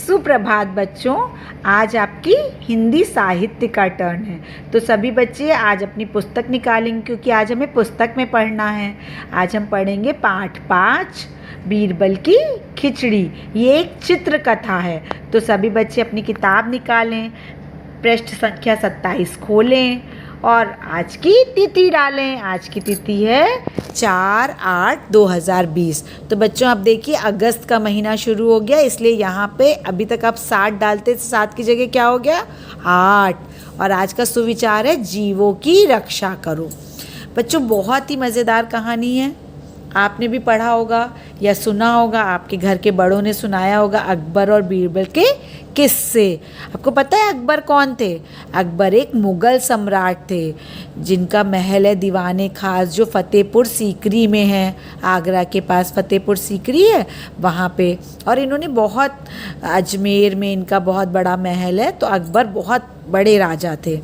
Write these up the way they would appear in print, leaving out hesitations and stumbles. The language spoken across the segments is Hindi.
सुप्रभात बच्चों, आज आपकी हिंदी साहित्य का टर्न है। तो सभी बच्चे आज अपनी पुस्तक निकालेंगे क्योंकि आज हमें पुस्तक में पढ़ना है। आज हम पढ़ेंगे पाठ 5 बीरबल की खिचड़ी। ये एक चित्र कथा है। तो सभी बच्चे अपनी किताब निकालें, पृष्ठ संख्या 27 खोलें और आज की तिथि डालें। आज की तिथि है 4/8/2020। तो बच्चों अब देखिए अगस्त का महीना शुरू हो गया, इसलिए यहाँ पे अभी तक आप 7 डालते, 7 की जगह क्या हो गया 8। और आज का सुविचार है जीवों की रक्षा करो। बच्चों बहुत ही मज़ेदार कहानी है, आपने भी पढ़ा होगा या सुना होगा, आपके घर के बड़ों ने सुनाया होगा। अकबर और बीरबल के किस्से। आपको पता है अकबर कौन थे? अकबर एक मुग़ल सम्राट थे जिनका महल है दीवाने खास, जो फतेहपुर सीकरी में है। आगरा के पास फतेहपुर सीकरी है, वहाँ पे। और इन्होंने बहुत, अजमेर में इनका बहुत बड़ा महल है। तो अकबर बहुत बड़े राजा थे,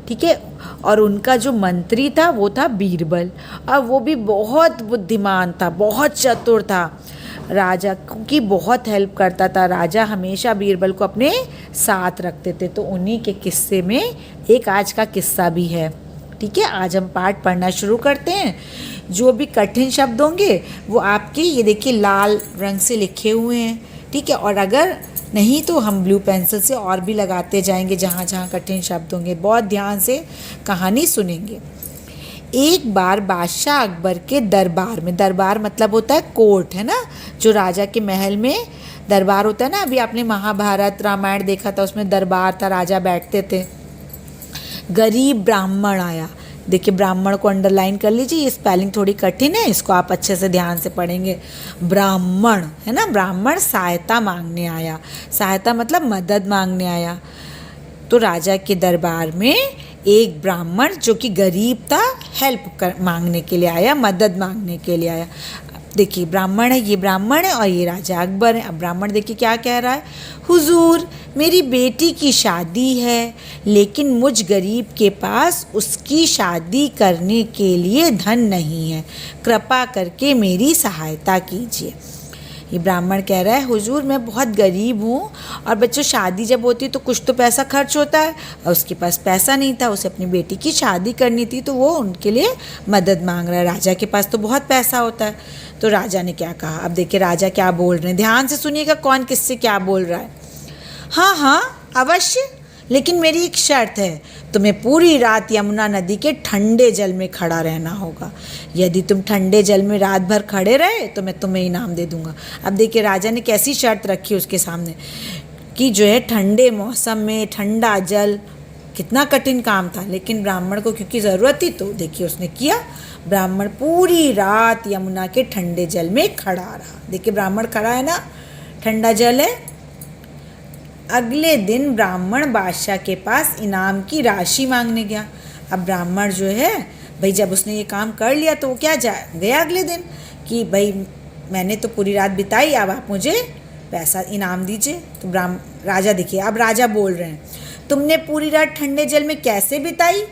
ठीक है। और उनका जो मंत्री था वो था बीरबल, और वो भी बहुत बुद्धिमान था, बहुत चतुर था, राजा की बहुत हेल्प करता था। राजा हमेशा बीरबल को अपने साथ रखते थे। तो उन्हीं के किस्से में एक आज का किस्सा भी है, ठीक है। आज हम पाठ पढ़ना शुरू करते हैं। जो भी कठिन शब्द होंगे वो आपके ये देखिए लाल रंग से लिखे हुए हैं, ठीक है। और अगर नहीं तो हम ब्लू पेंसिल से और भी लगाते जाएंगे जहाँ जहाँ कठिन शब्द होंगे। बहुत ध्यान से कहानी सुनेंगे। एक बार बादशाह अकबर के दरबार में, दरबार मतलब होता है कोर्ट, है ना, जो राजा के महल में दरबार होता है ना। अभी आपने महाभारत रामायण देखा था, उसमें दरबार था, राजा बैठते थे। गरीब ब्राह्मण आया। देखिए ब्राह्मण को अंडरलाइन कर लीजिए, ये स्पेलिंग थोड़ी कठिन है, इसको आप अच्छे से ध्यान से पढ़ेंगे। ब्राह्मण, है ना, ब्राह्मण सहायता मांगने आया। सहायता मतलब मदद मांगने आया। तो राजा के दरबार में एक ब्राह्मण जो कि गरीब था, मांगने के लिए आया, मदद मांगने के लिए आया। देखिए ब्राह्मण है, ये ब्राह्मण है और ये राजा अकबर है। अब ब्राह्मण देखिए क्या कह रहा है, हुजूर मेरी बेटी की शादी है, लेकिन मुझ गरीब के पास उसकी शादी करने के लिए धन नहीं है, कृपा करके मेरी सहायता कीजिए। ये ब्राह्मण कह रहा है हुजूर मैं बहुत गरीब हूँ, और बच्चों शादी जब होती है तो कुछ तो पैसा खर्च होता है, और उसके पास पैसा नहीं था, उसे अपनी बेटी की शादी करनी थी, तो वो उनके लिए मदद मांग रहा है। राजा के पास तो बहुत पैसा होता है। तो राजा ने क्या कहा, अब देखिए राजा क्या बोल रहे हैं, ध्यान से सुनिएगा कौन किससे क्या बोल रहा है। हाँ हाँ अवश्य, लेकिन मेरी एक शर्त है, तुम्हें पूरी रात यमुना नदी के ठंडे जल में खड़ा रहना होगा। यदि तुम ठंडे जल में रात भर खड़े रहे तो मैं तुम्हें इनाम दे दूंगा। अब देखिए राजा ने कैसी शर्त रखी उसके सामने कि जो है ठंडे मौसम में ठंडा जल, कितना कठिन काम था, लेकिन ब्राह्मण को क्योंकि ज़रूरत थी तो देखिए उसने किया। ब्राह्मण पूरी रात यमुना के ठंडे जल में खड़ा रहा। देखिए ब्राह्मण खड़ा है ना, ठंडा जल है। अगले दिन ब्राह्मण बादशाह के पास इनाम की राशि मांगने गया। अब ब्राह्मण जो है भाई, जब उसने ये काम कर लिया तो वो क्या गया अगले दिन कि भाई मैंने तो पूरी रात बिताई, अब आप मुझे पैसा इनाम दीजिए। तो राजा देखिए, अब राजा बोल रहे हैं तुमने पूरी रात ठंडे जल में कैसे बिताई?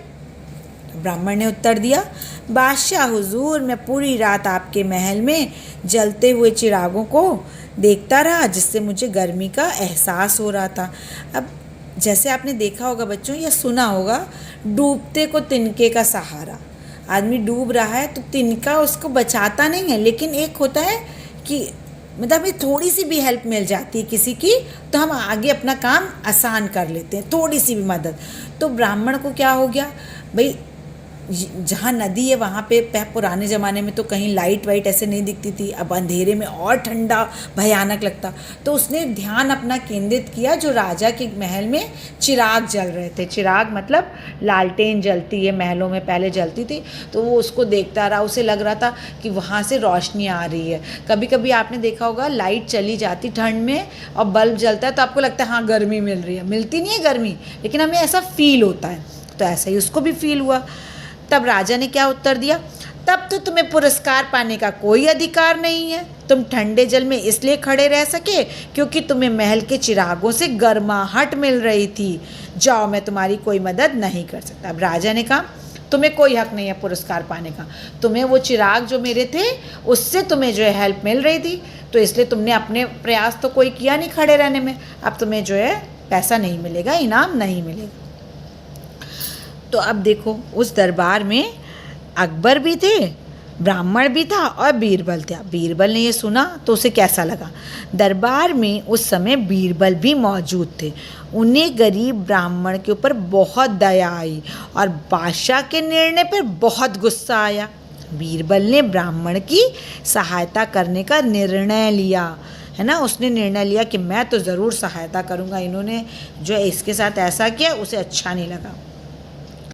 ब्राह्मण ने उत्तर दिया, बादशाह हुजूर मैं पूरी रात आपके महल में जलते हुए चिरागों को देखता रहा, जिससे मुझे गर्मी का एहसास हो रहा था। अब जैसे आपने देखा होगा बच्चों या सुना होगा, डूबते को तिनके का सहारा। आदमी डूब रहा है तो तिनका उसको बचाता नहीं है, लेकिन एक होता है कि मतलब हमें थोड़ी सी भी हेल्प मिल जाती है किसी की तो हम आगे अपना काम आसान कर लेते हैं, थोड़ी सी भी मदद। तो ब्राह्मण को क्या हो गया भाई, जहाँ नदी है वहाँ पे पुराने ज़माने में तो कहीं लाइट वाइट ऐसे नहीं दिखती थी, अब अंधेरे में और ठंडा भयानक लगता। तो उसने ध्यान अपना केंद्रित किया, जो राजा के महल में चिराग जल रहे थे। चिराग मतलब लालटेन जलती है महलों में, पहले जलती थी, तो वो उसको देखता रहा। उसे लग रहा था कि वहाँ से रोशनी आ रही है। कभी कभी आपने देखा होगा लाइट चली जाती ठंड में और बल्ब जलता है तो आपको लगता है हाँ गर्मी मिल रही है, मिलती नहीं है गर्मी, लेकिन हमें ऐसा फील होता है। तो ऐसा ही उसको भी फील हुआ। तब राजा ने क्या उत्तर दिया, तब तो तुम्हें पुरस्कार पाने का कोई अधिकार नहीं है। तुम ठंडे जल में इसलिए खड़े रह सके क्योंकि तुम्हें महल के चिरागों से गर्माहट मिल रही थी। जाओ, मैं तुम्हारी कोई मदद नहीं कर सकता। अब राजा ने कहा तुम्हें कोई हक नहीं है पुरस्कार पाने का, तुम्हें वो चिराग जो मेरे थे उससे तुम्हें जो है हेल्प मिल रही थी, तो इसलिए तुमने अपने प्रयास तो कोई किया नहीं खड़े रहने में, अब तुम्हें जो है पैसा नहीं मिलेगा, इनाम नहीं मिलेगा। तो अब देखो उस दरबार में अकबर भी थे, ब्राह्मण भी था और बीरबल था। बीरबल ने ये सुना तो उसे कैसा लगा। दरबार में उस समय बीरबल भी मौजूद थे। उन्हें गरीब ब्राह्मण के ऊपर बहुत दया आई और बादशाह के निर्णय पर बहुत गुस्सा आया। बीरबल ने ब्राह्मण की सहायता करने का निर्णय लिया, है ना। उसने निर्णय लिया कि मैं तो ज़रूर सहायता करूँगा, इन्होंने जो इसके साथ ऐसा किया उसे अच्छा नहीं लगा।